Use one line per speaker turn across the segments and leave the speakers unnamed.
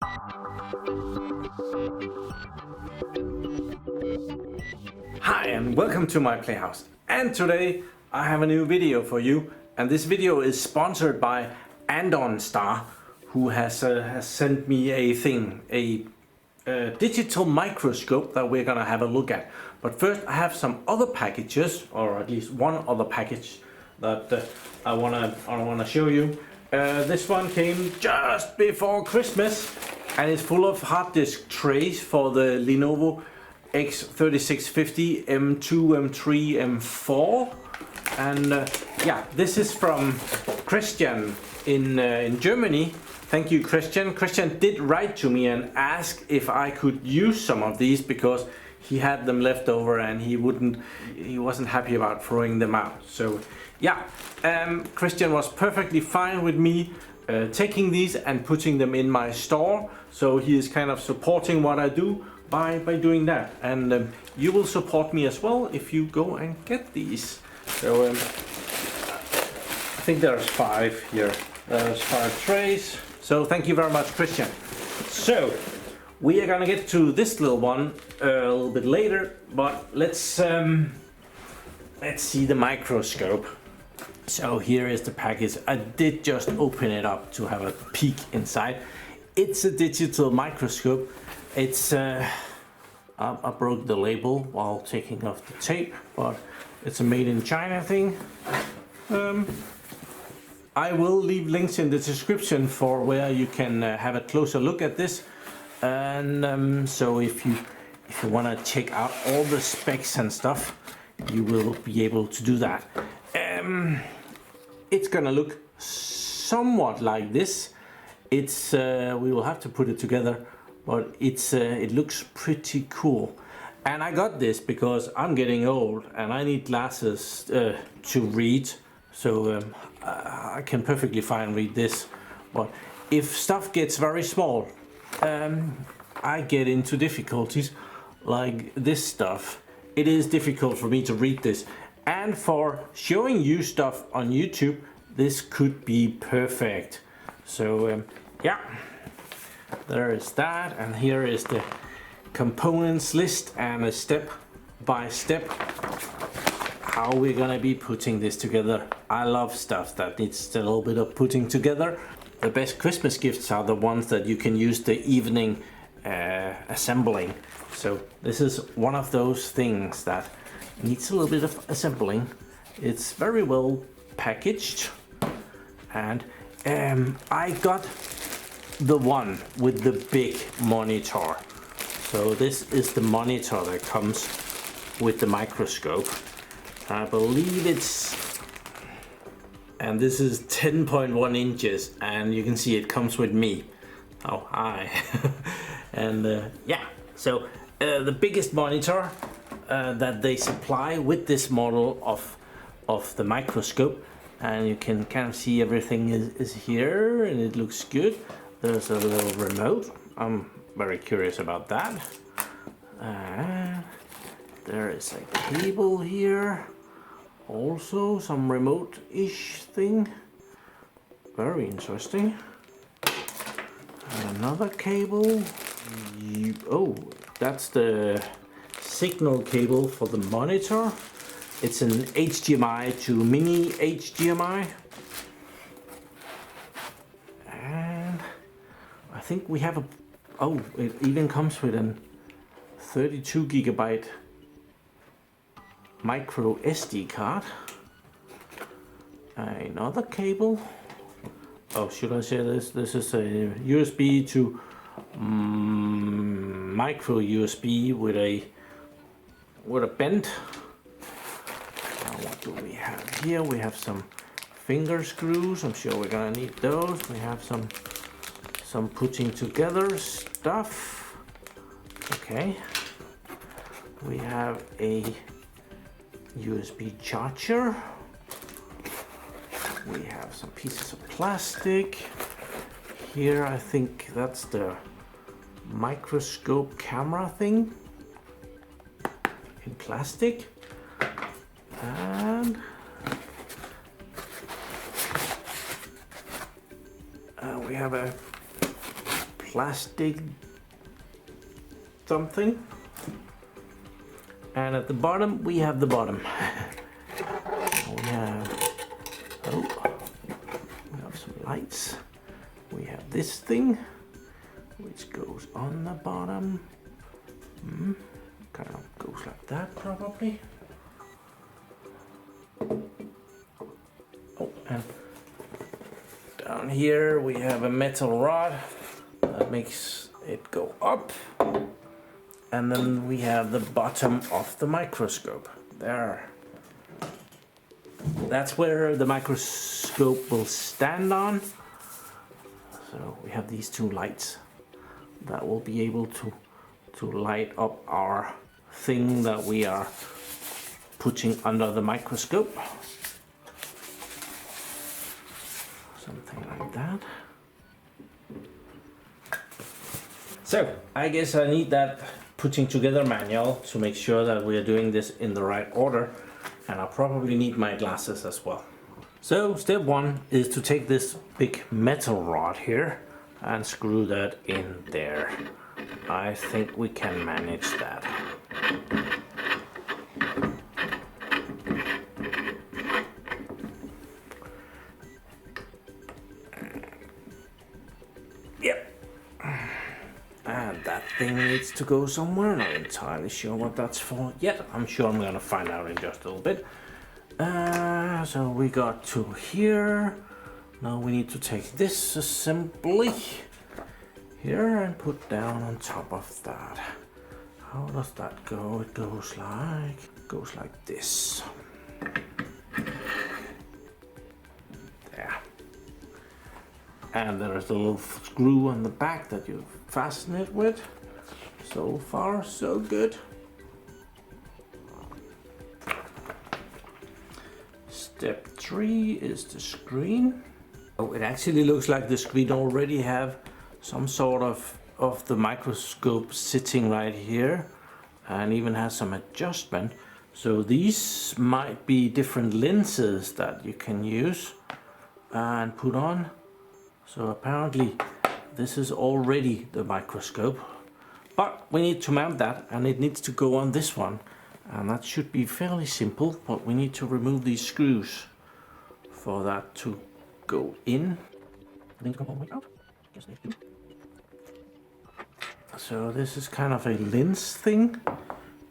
Hi and welcome to my Playhouse, and today I have a new video for you, and this video is sponsored by Andonstar, who has sent me a digital microscope that we're gonna have a look at. But first I have some other packages, or at least one other package that I wanna show you. This one came just before Christmas and it's full of hard disk trays for the Lenovo X3650 M2, M3, M4, and yeah, this is from Christian in Germany. Thank you, Christian. Christian did write to me and ask if I could use some of these because he had them left over and he wasn't happy about throwing them out. So yeah, Christian was perfectly fine with me taking these and putting them in my store. So he is kind of supporting what I do by doing that, and you will support me as well if you go and get these. So I think there's 5 here. There's 5 trays. So thank you very much, Christian. So we are gonna get to this little one a little bit later, but let's see the microscope. So here is the package. I did just open it up to have a peek inside. It's a digital microscope. It's I broke the label while taking off the tape, but it's a made in China thing. I will leave links in the description for where you can have a closer look at this, and so if you want to check out all the specs and stuff, you will be able to do that. It's gonna look somewhat like this. It's we will have to put it together, but it looks pretty cool. And I got this because I'm getting old and I need glasses to read. So I can perfectly fine read this, but if stuff gets very small, I get into difficulties like this stuff. It is difficult for me to read this, and for showing you stuff on YouTube, this could be perfect. So yeah, there is that, and here is the components list and a step by step how we're gonna be putting this together. I love stuff that needs a little bit of putting together. The best Christmas gifts are the ones that you can use the evening assembling. So this is one of those things that needs a little bit of assembling. It's very well packaged, and I got the one with the big monitor. So this is the monitor that comes with the microscope. I believe and this is 10.1 inches, and you can see it comes with me. Oh, hi. And yeah, so the biggest monitor that they supply with this model of the microscope, and you can kind of see everything is here, and it looks good. There's a little remote. I'm very curious about that. There is a cable here. Also some remote-ish thing. Very interesting. And another cable. Oh, that's the signal cable for the monitor. It's an HDMI to mini HDMI. And I think we have oh, it even comes with a 32 gigabyte micro SD card. Another cable. Oh, should I say this? This is a USB to micro USB with a bend. What do we have here? We have some finger screws. I'm sure we're gonna need those. We have some putting together stuff. Okay. We have a USB charger. We have some pieces of plastic. Here I think that's the microscope camera thing in plastic. And we have a plastic something. And at the bottom we have the bottom. We have some lights. We have this thing which goes on the bottom. Kind of goes like that probably. Oh, and down here we have a metal rod that makes it go up. And then we have the bottom of the microscope. There. That's where the microscope will stand on. So we have these two lights that will be able to light up our thing that we are putting under the microscope. Something like that. So I guess I need that putting together manual to make sure that we are doing this in the right order, and I'll probably need my glasses as well. So step one is to take this big metal rod here and screw that in there. I think we can manage that. Yep. And that thing needs to go somewhere. Not entirely sure what that's for yet. I'm sure I'm gonna find out in just a little bit. So we got to here. Now we need to take this assembly here and put down on top of that. How does that go? It goes like this. There. And there is a little screw on the back that you fasten it with. So far, so good. Step 3 is the screen. Oh, it actually looks like the screen already have some sort of the microscope sitting right here, and even has some adjustment. So these might be different lenses that you can use and put on. So apparently this is already the microscope, but we need to mount that, and it needs to go on this one, and that should be fairly simple, but we need to remove these screws for that to go in. They need to come all the way out. Yes, they do. So this is kind of a lens thing,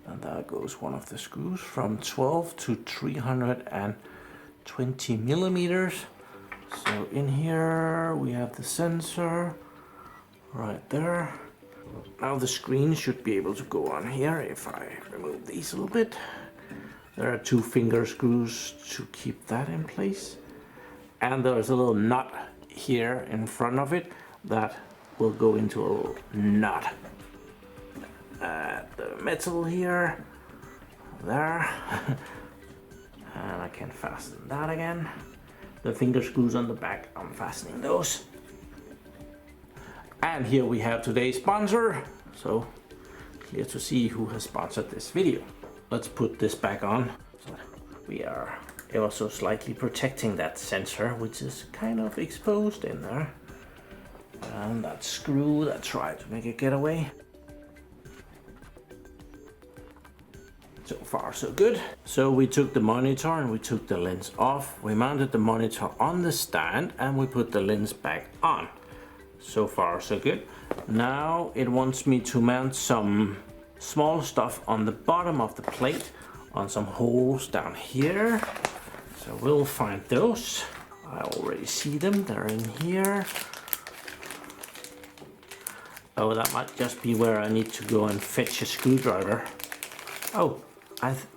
and there goes one of the screws from 12 to 320 millimeters. So in here we have the sensor right there. Now the screen should be able to go on here if I remove these a little bit. There are 2 finger screws to keep that in place. And there's a little nut here in front of it that will go into a little nut. The metal here, there. And I can fasten that again. The finger screws on the back, I'm fastening those. And here we have today's sponsor. So clear to see who has sponsored this video. Let's put this back on. So we are also slightly protecting that sensor, which is kind of exposed in there. And that screw that tried to make it get away. So far so good. So we took the monitor and we took the lens off. We mounted the monitor on the stand and we put the lens back on. So far so good. Now it wants me to mount some small stuff on the bottom of the plate on some holes down here. So we'll find those. I already see them, they're in here. Oh, that might just be where I need to go and fetch a screwdriver. Oh,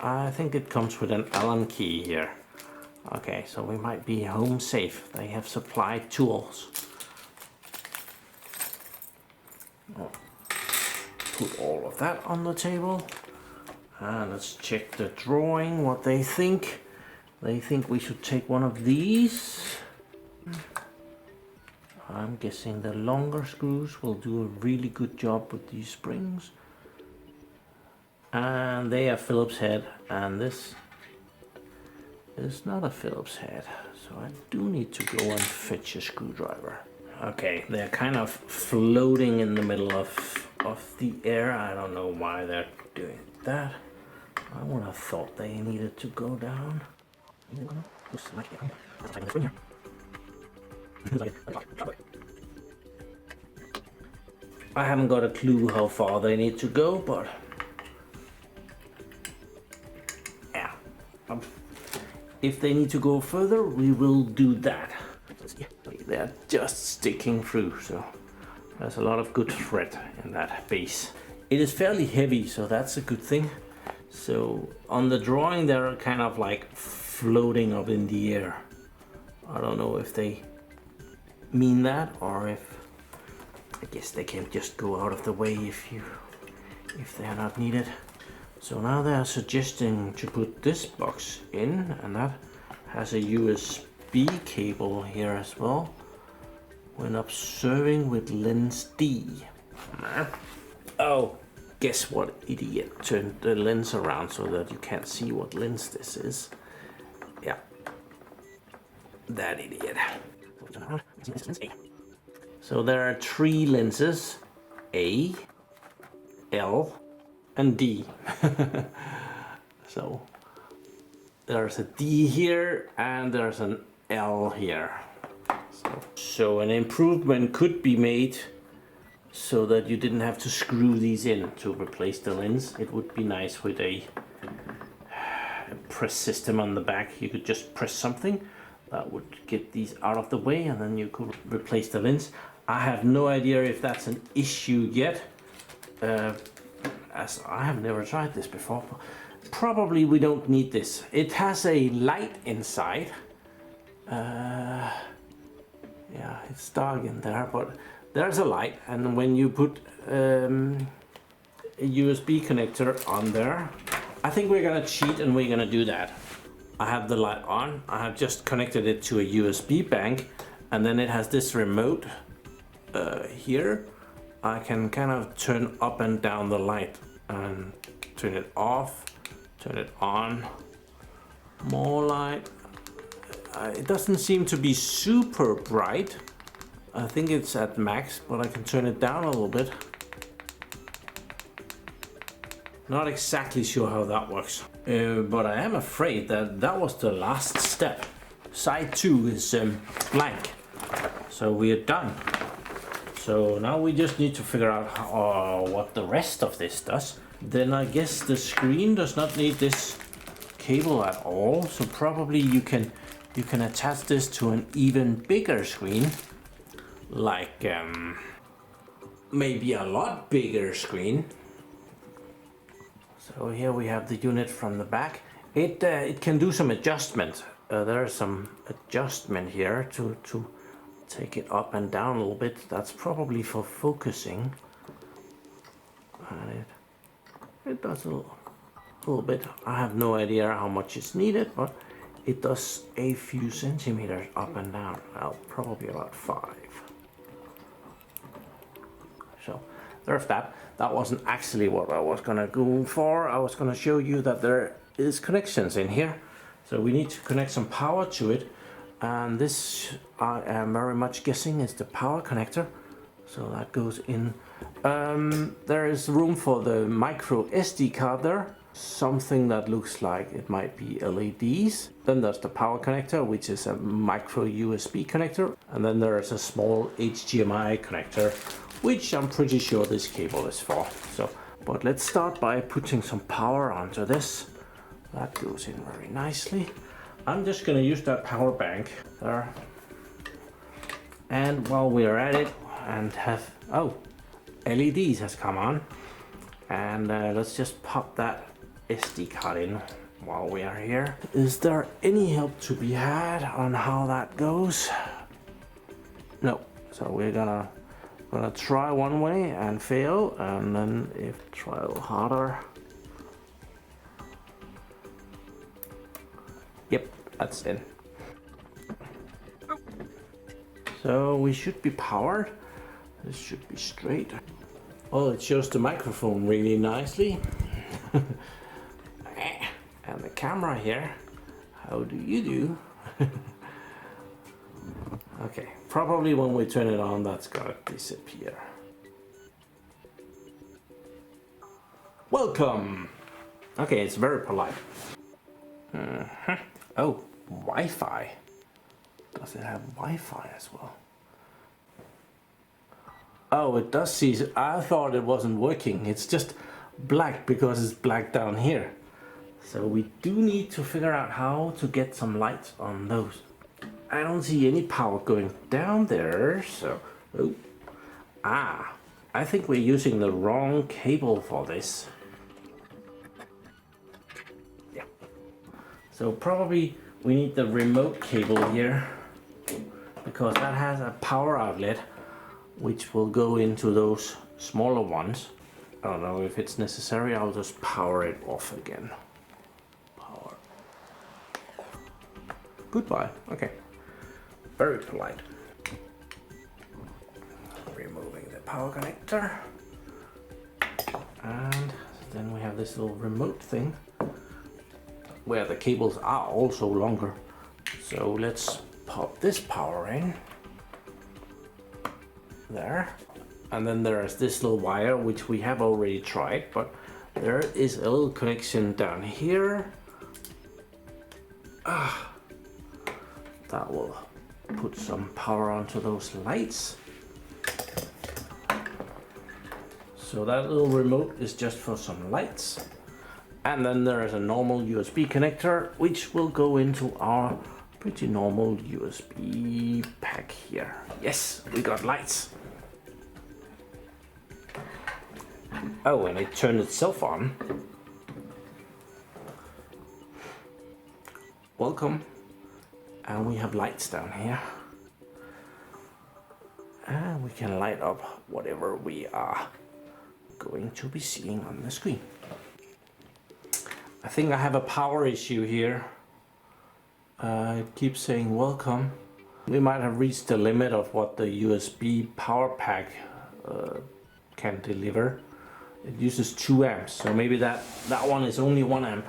I think it comes with an Allen key here. Okay, so we might be home safe. They have supplied tools. Oh, put all of that on the table. And let's check the drawing, what they think. They think we should take one of these. I'm guessing the longer screws will do a really good job with these springs. And they are Phillips head, and this is not a Phillips head. So I do need to go and fetch a screwdriver. Okay, they're kind of floating in the middle of the air. I don't know why they're doing that. I would have thought they needed to go down. I haven't got a clue how far they need to go, but yeah, if they need to go further, we will do that. They're just sticking through, so there's a lot of good thread in that base. It is fairly heavy, so that's a good thing. So on the drawing, they're kind of like floating up in the air. I don't know if they mean that, or if I guess they can just go out of the way if they're not needed. So now they're suggesting to put this box in, and that has a USB cable here as well. When observing with lens D. Oh, guess what, idiot? Turned the lens around so that you can't see what lens this is. Yeah, that idiot. So there are 3 lenses, A, L, and D. So there's a D here and there's an L here. So an improvement could be made so that you didn't have to screw these in to replace the lens. It would be nice with a press system on the back. You could just press something that would get these out of the way, and then you could replace the lens. I have no idea if that's an issue yet, as I have never tried this before. Probably we don't need this. It has a light inside. Yeah, it's dark in there, but there's a light, and when you put a USB connector on there, I think we're gonna cheat and we're gonna do that. I have the light on, I have just connected it to a USB bank, and then it has this remote here. I can kind of turn up and down the light and turn it off, turn it on, more light. It doesn't seem to be super bright. I think it's at max, but I can turn it down a little bit. Not exactly sure how that works, but I am afraid that that was the last step. Side 2 is blank, so we are done. So now we just need to figure out how, what the rest of this does. Then I guess the screen does not need this cable at all, so probably you can attach this to an even bigger screen, like maybe a lot bigger screen. So here we have the unit from the back. It can do some adjustment. There is some adjustment here to take it up and down a little bit. That's probably for focusing. And it does a little bit. I have no idea how much is needed, but it does a few centimeters up and down. Well, probably about 5. So there's that. That wasn't actually what I was gonna go for. I was gonna show you that there is connections in here. So we need to connect some power to it. And this, I am very much guessing, is the power connector. So that goes in. There is room for the micro SD card there. Something that looks like it might be LEDs. Then there's the power connector, which is a micro USB connector. And then there is a small HDMI connector, which I'm pretty sure this cable is for. So, but let's start by putting some power onto this. That goes in very nicely. I'm just gonna use that power bank there. And while we are at it, and have, oh, LEDs has come on. And let's just pop that SD card in while we are here. Is there any help to be had on how that goes? No. So we're gonna try one way and fail, and then if try a little harder. Yep, that's in. So we should be powered. This should be straight. Oh, it shows the microphone really nicely. And the camera here. How do you do? Okay. probably when we turn it on, that's gonna disappear. Welcome! Okay, it's very polite. Oh, Wi-Fi. Does it have Wi-Fi as well? Oh, it does see. I thought it wasn't working. It's just black because it's black down here. So we do need to figure out how to get some lights on those. I don't see any power going down there, so... Oh. Ah, I think we're using the wrong cable for this. Yeah. So probably we need the remote cable here, because that has a power outlet which will go into those smaller ones. I don't know if it's necessary, I'll just power it off again. Power. Goodbye. Okay. Very polite. Removing the power connector. And then we have this little remote thing where the cables are also longer. So let's pop this power in. There. And then there's this little wire which we have already tried, but there is a little connection down here. That will put some power onto those lights. So that little remote is just for some lights. And then there is a normal USB connector which will go into our pretty normal USB pack here. Yes, we got lights. Oh, and it turned itself on. Welcome. And we have lights down here. And we can light up whatever we are going to be seeing on the screen. I think I have a power issue here. It keeps saying welcome. We might have reached the limit of what the USB power pack can deliver. It uses 2 amps, so maybe that one is only 1 amp.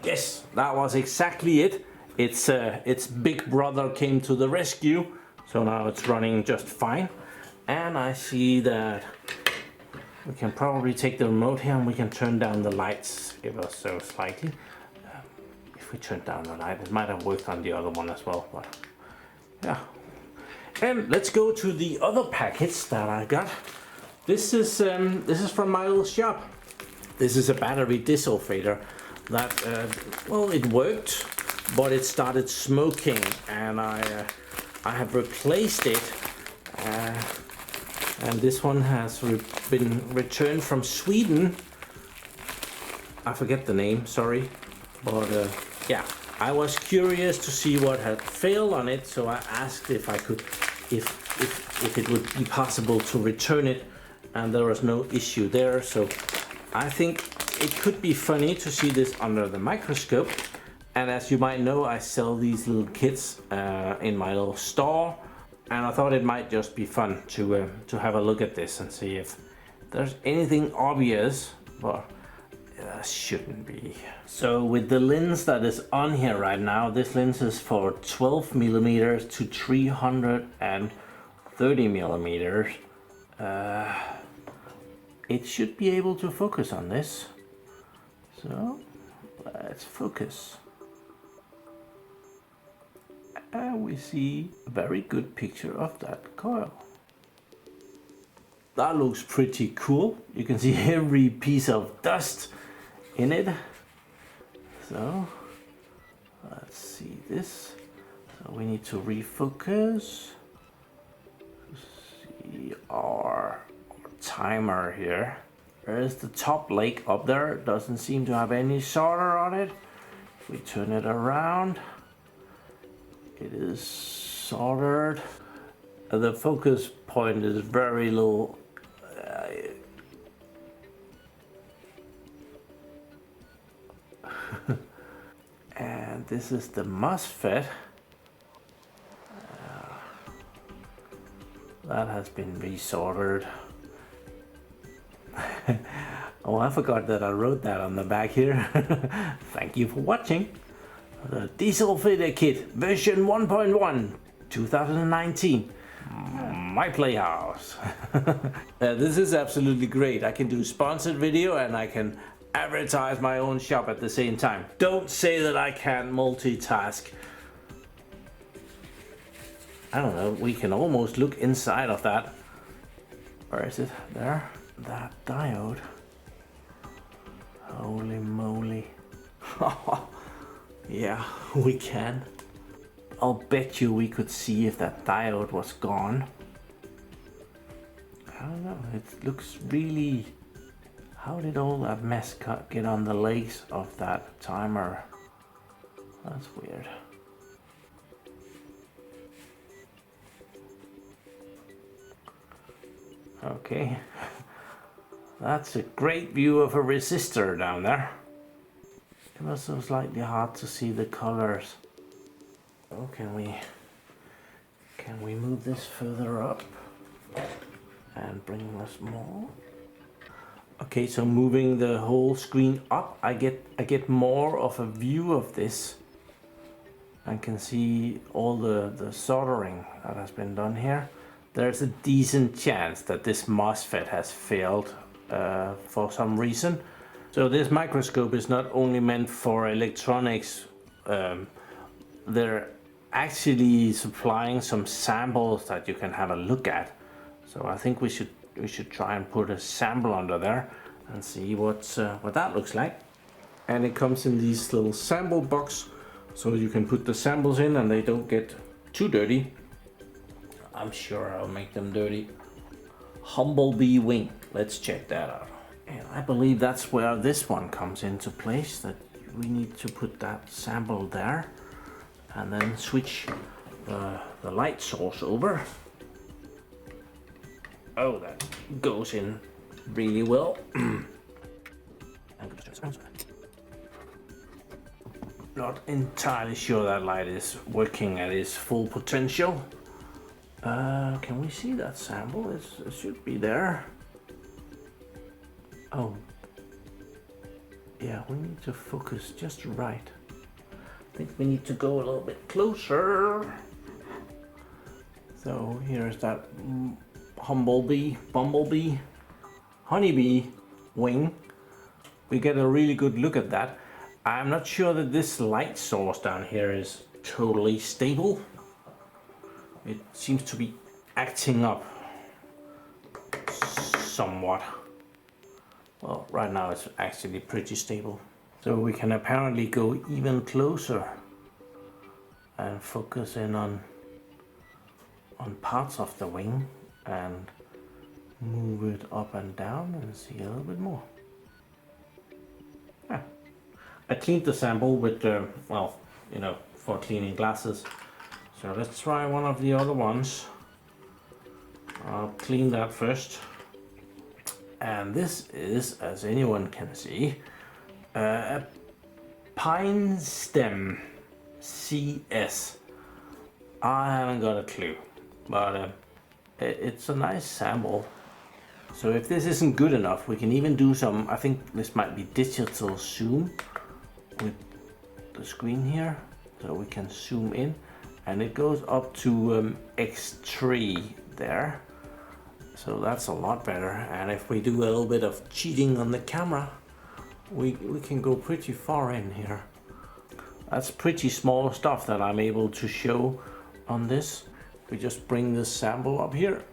Yes, that was exactly it. Its big brother came to the rescue, so now it's running just fine. And I see that we can probably take the remote here and we can turn down the lights ever so slightly. If we turn down the light, it might have worked on the other one as well, but yeah. And let's go to the other packets that I got. This is from my little shop. This is a battery disulfator that, well, it worked, but it started smoking, and I have replaced it. And this one has been returned from Sweden. I forget the name, sorry, but yeah, I was curious to see what had failed on it, so I asked if I could, if it would be possible to return it. And there was no issue there, so I think it could be funny to see this under the microscope. And as you might know, I sell these little kits in my little store, and I thought it might just be fun to have a look at this and see if there's anything obvious, but there shouldn't be. So with the lens that is on here right now, this lens is for 12 millimeters to 330 millimeters. It should be able to focus on this. So let's focus. And we see a very good picture of that coil. That looks pretty cool. You can see every piece of dust in it. So let's see this. So we need to refocus. See our timer here. There's the top leg up there. Doesn't seem to have any solder on it. If we turn it around, it is soldered. The focus point is very low. And this is the MOSFET. That has been resoldered. Oh, I forgot that I wrote that on the back here. Thank you for watching. The desulfator kit version 1.1 2019. My Playhouse. This is absolutely great. I can do sponsored video and I can advertise my own shop at the same time. Don't say that I can't multitask. I don't know, we can almost look inside of that. Where is it? There? That diode. Holy moly. Yeah, we can. I'll bet you we could see if that diode was gone. I don't know, it looks really... How did all that mess get on the legs of that timer? That's weird. Okay, that's a great view of a resistor down there. It was so slightly hard to see the colors. Oh, can we move this further up and bring this more? Okay, so moving the whole screen up, I get more of a view of this. I can see all the soldering that has been done here. There's a decent chance that this MOSFET has failed for some reason. So this microscope is not only meant for electronics, they're actually supplying some samples that you can have a look at. So I think we should try and put a sample under there and see what that looks like. And it comes in these little sample box, so you can put the samples in and they don't get too dirty. I'm sure I'll make them dirty. Humblebee wing, let's check that out. And I believe that's where this one comes into place, that we need to put that sample there and then switch the light source over. Oh, that goes in really well. Not entirely sure that light is working at its full potential. Can we see that sample? It should be there. Oh, yeah, we need to focus just right. I think we need to go a little bit closer. So here's that honeybee wing. We get a really good look at that. I'm not sure that this light source down here is totally stable. It seems to be acting up somewhat. Well, right now it's actually pretty stable. So we can apparently go even closer and focus in on parts of the wing and move it up and down and see a little bit more. Yeah. I cleaned the sample with, well, you know, for cleaning glasses. So let's try one of the other ones. I'll clean that first. And this is, as anyone can see, a pine stem CS. I haven't got a clue, but it's a nice sample. So if this isn't good enough, we can even do some, I think this might be digital zoom with the screen here. So we can zoom in. And it goes up to X3 there. So that's a lot better. And if we do a little bit of cheating on the camera, we can go pretty far in here. That's pretty small stuff that I'm able to show on this. We just bring this sample up here.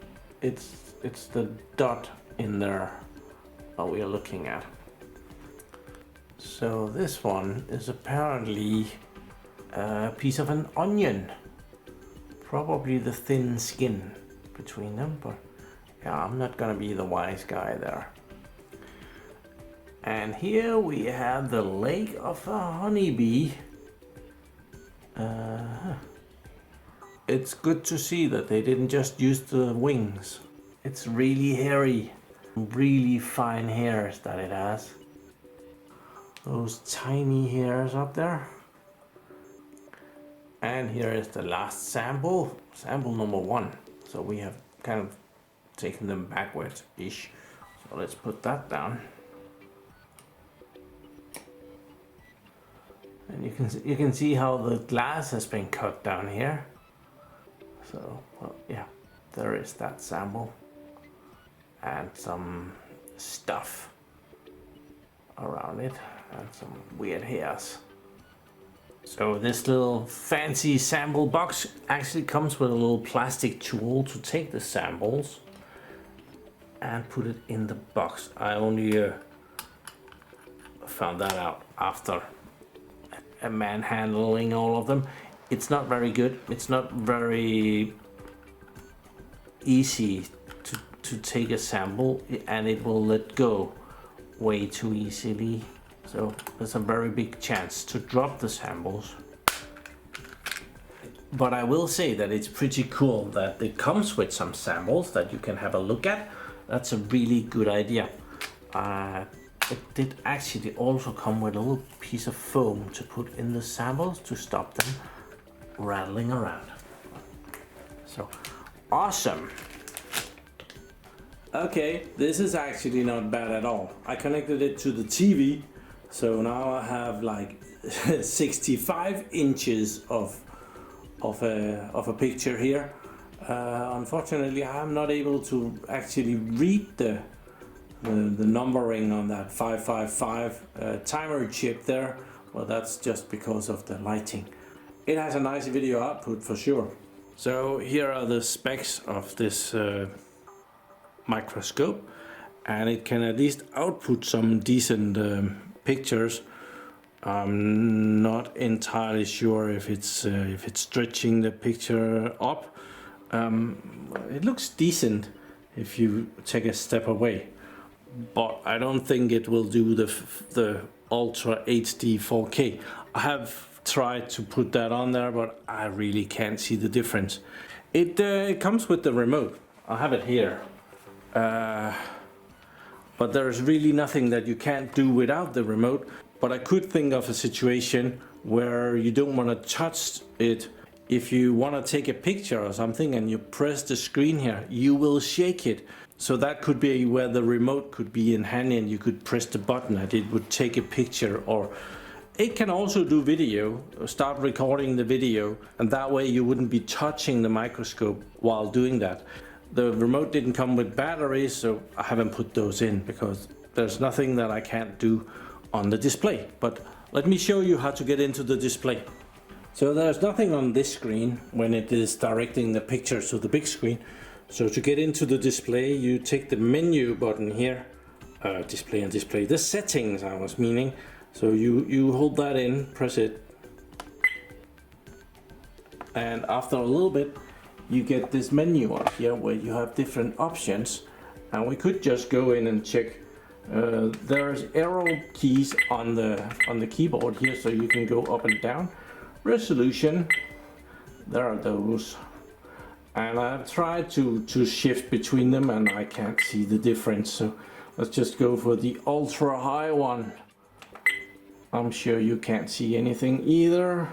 It's the dot in there that we are looking at. So this one is apparently a piece of an onion. Probably the thin skin between them, but yeah, I'm not gonna be the wise guy there. And here we have the leg of a honeybee. It's good to see that they didn't just use the wings. It's really hairy, really fine hairs that it has. Those tiny hairs up there. And here is the last sample, sample number 1. So we have kind of taken them backwards-ish. So let's put that down. And you can see how the glass has been cut down here. So, well, yeah, there is that sample and some stuff around it and some weird hairs. So this little fancy sample box actually comes with a little plastic tool to take the samples and put it in the box. I only found that out after manhandling all of them. It's not very good. It's not very easy to take a sample, and it will let go way too easily. So there's a very big chance to drop the samples. But I will say that it's pretty cool that it comes with some samples that you can have a look at. That's a really good idea. It did actually also come with a little piece of foam to put in the samples to stop them rattling around. So awesome. Okay, this is actually not bad at all. I connected it to the TV, so now I have like 65 inches of a picture here. Unfortunately, I'm not able to actually read the numbering on that 555 timer chip there, but that's just because of the lighting. It has a nice video output for sure. So here are the specs of this microscope, and it can at least output some decent pictures. I'm not entirely sure if it's stretching the picture up. It looks decent if you take a step away, but I don't think it will do the Ultra HD 4K. I have tried to put that on there, but I really can't see the difference. It comes with the remote. I have it here. But there's really nothing that you can't do without the remote. But I could think of a situation where you don't want to touch it. If you want to take a picture or something and you press the screen here, you will shake it. So that could be where the remote could be in handy and you could press the button and it would take a picture. Or it can also do video, start recording the video, and that way you wouldn't be touching the microscope while doing that. The remote didn't come with batteries, so I haven't put those in because there's nothing that I can't do on the display. But let me show you how to get into the display. So there's nothing on this screen when it is directing the picture to the big screen. So to get into the display, you take the menu button here, display and display, the settings I was meaning. So you hold that in, press it, and after a little bit you get this menu up here where you have different options, and we could just go in and check. There's arrow keys on the keyboard here, so you can go up and down. Resolution, there are those, and I've tried to shift between them and I can't see the difference, so let's just go for the ultra high one. I'm sure you can't see anything either,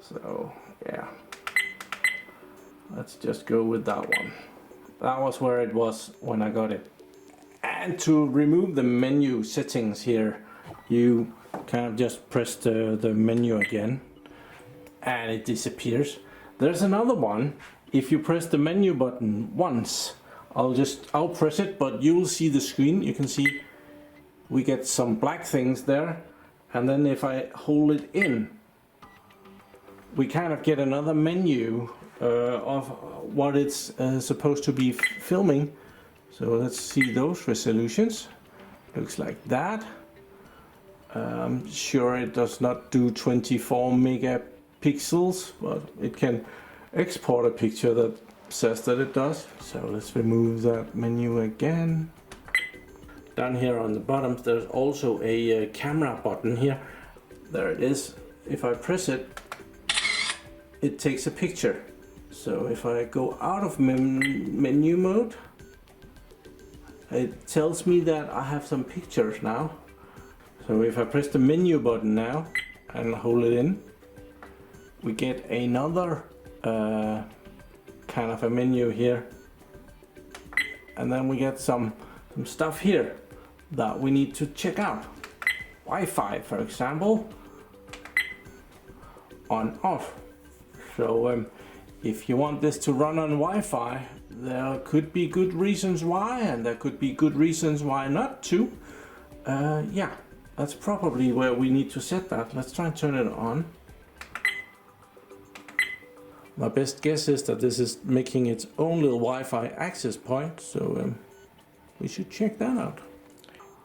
so yeah, let's just go with that one. That was where it was when I got it. And to remove the menu settings here, you kind of just press the menu again and it disappears. There's another one. If you press the menu button once, I'll press it, but you will see the screen. You can see we get some black things there, and then if I hold it in, we kind of get another menu of what it's supposed to be filming. So let's see those resolutions. Looks like that. I'm sure it does not do 24 megapixels, but it can export a picture that says that it does. So let's remove that menu again. Down here on the bottom there's also a camera button here. There it is. If I press it, it takes a picture. So if I go out of menu mode, it tells me that I have some pictures now. So if I press the menu button now and hold it in, we get another kind of a menu here, and then we get some stuff here that we need to check out. Wi-Fi, for example, on off. So If you want this to run on Wi-Fi, there could be good reasons why, and there could be good reasons why not to. Yeah, that's probably where we need to set that. Let's try and turn it on. My best guess is that this is making its own little Wi-Fi access point, so we should check that out.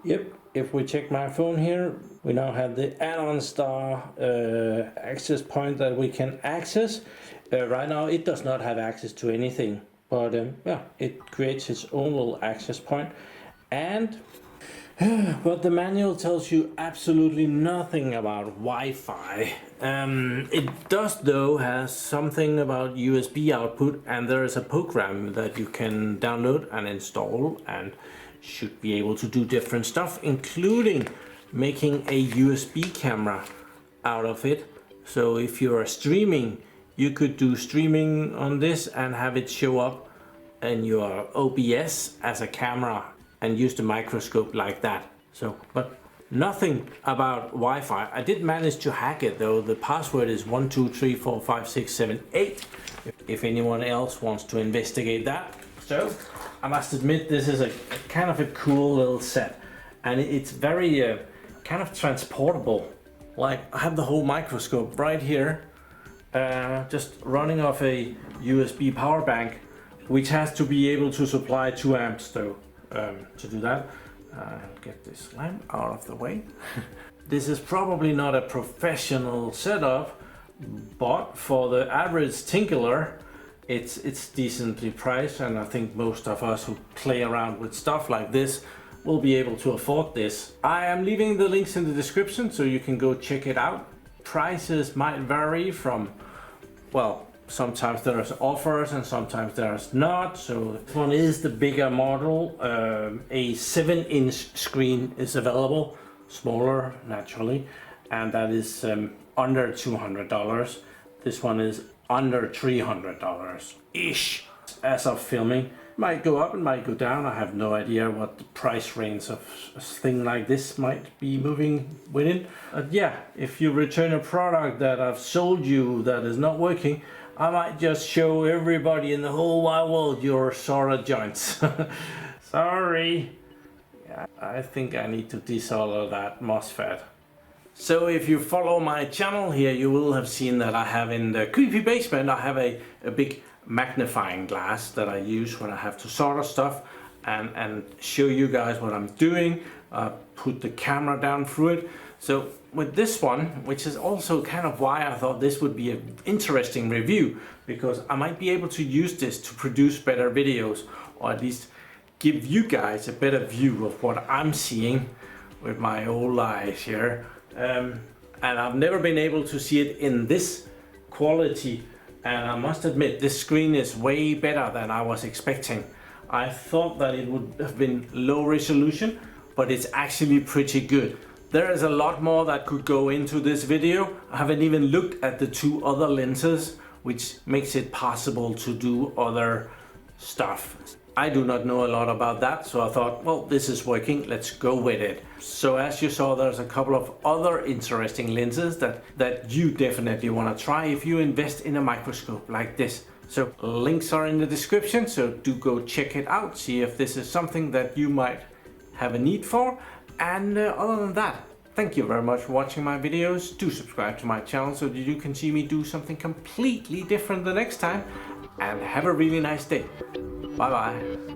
Yep, if we check my phone here, we now have the Andonstar access point that we can access. Right now it does not have access to anything, but yeah, it creates its own little access point. And but the manual tells you absolutely nothing about Wi-Fi. It does though has something about USB output, and there is a program that you can download and install and should be able to do different stuff, including making a USB camera out of it. So if you're streaming, you could do streaming on this and have it show up in your OBS as a camera and use the microscope like that. So, but nothing about Wi-Fi. I did manage to hack it though. The password is 1234567 if anyone else wants to investigate that. So I must admit this is a kind of a cool little set, and it's very kind of transportable. Like I have the whole microscope right here, just running off a USB power bank, which has to be able to supply 2 amps though. To do that, I'll get this lamp out of the way. This is probably not a professional setup, but for the average tinkerer, it's decently priced, and I think most of us who play around with stuff like this will be able to afford this. I am leaving the links in the description so you can go check it out. Prices might vary from, well, sometimes there's offers and sometimes there's not. So this one is the bigger model. A 7-inch screen is available, smaller naturally, and that is under $200. This one is under $300 ish as of filming. Might go up and might go down. I have no idea what the price range of a thing like this might be moving within. But yeah, if you return a product that I've sold you that is not working, I might just show everybody in the whole wide world your solder joints. Sorry. Yeah, I think I need to desolder that MOSFET. So if you follow my channel here, you will have seen that I have in the creepy basement, I have a big magnifying glass that I use when I have to solder stuff and show you guys what I'm doing. Put the camera down through it. So with this one, which is also kind of why I thought this would be an interesting review, because I might be able to use this to produce better videos, or at least give you guys a better view of what I'm seeing with my old eyes here. And I've never been able to see it in this quality, and I must admit this screen is way better than I was expecting. I thought that it would have been low resolution, but it's actually pretty good. There is a lot more that could go into this video. I haven't even looked at the 2 other lenses, which makes it possible to do other stuff. I do not know a lot about that, so I thought, well, this is working, let's go with it. So as you saw, there's a couple of other interesting lenses that you definitely want to try if you invest in a microscope like this. So links are in the description, so do go check it out, see if this is something that you might have a need for. And other than that, thank you very much for watching my videos. Do subscribe to my channel so that you can see me do something completely different the next time. And have a really nice day. Bye bye.